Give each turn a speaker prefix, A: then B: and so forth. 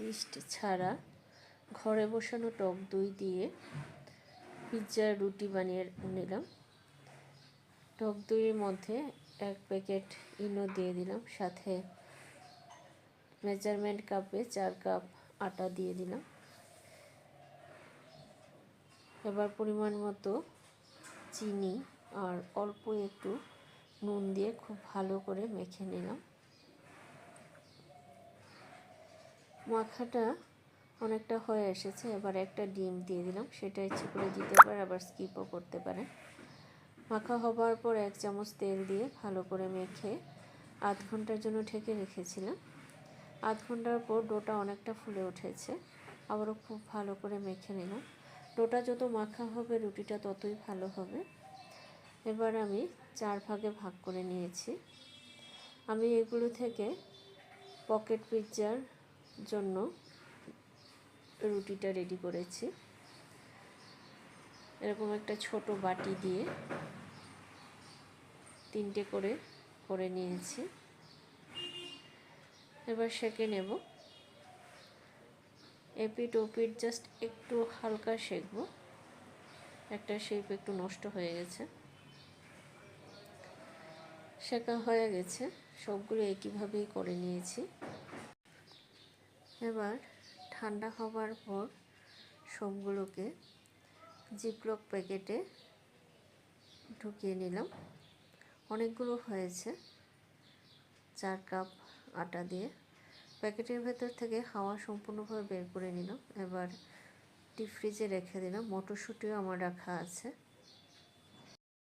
A: East ছাড়া ঘরে বসানো টক দই দিয়ে পিৎজার রুটি বানিয়ে নিলাম। টক দইয়ের মধ্যে 1 প্যাকেট ইনো দিয়ে দিলাম, সাথে মেজারমেন্ট কাপে 4 কাপ আটা দিয়ে দিলাম। এবার পরিমাণ মতো চিনি আর অল্প একটু নুন দিয়ে খুব ভালো করে মেখে নিলাম। মাখাটা অনেকটা হয়ে এসেছে। এবার একটা ডিম দিয়ে দিলাম, সেটা ইচ্ছে করে দিতে পারে, আবার স্কিপও করতে পারেন। মাখা হবার পর 1 চামচ তেল দিয়ে ভালো করে মেখে আধ ঘন্টার জন্য ঢেকে রেখেছিলাম। আধ ঘন্টার পর ডোটা অনেকটা ফুলে উঠেছে। আবারও খুব ভালো করে মেখে নিলাম। ডোটা যত মাখা হবে রুটিটা ততই ভালো হবে। এবার আমি 4 ভাগে ভাগ করে নিয়েছি। আমি এগুলো থেকে পকেট পিৎজার জন্য রুটিটা রেডি করেছি। এরকম একটা ছোট বাটি দিয়ে 3টে করে নিয়েছি। এবার সেঁকে নেব। এপিট ওপিট জাস্ট একটু হালকা সেঁকবো। একটা শেপ একটু নষ্ট হয়ে গেছে। সেঁকা হয়ে গেছে, সবগুলো একইভাবেই করে নিয়েছি। এবার ঠান্ডা হবার পর সবগুলোকে জিপলক প্যাকেটে ঢুকিয়ে নিলাম। অনেকগুলো হয়েছে 4 কাপ আটা দিয়ে। প্যাকেটের ভেতর থেকে হাওয়া সম্পূর্ণভাবে বের করে নিলাম। এবার ডিপ ফ্রিজে রেখে দিলাম। মটরশুঁটিও আমার রাখা আছে।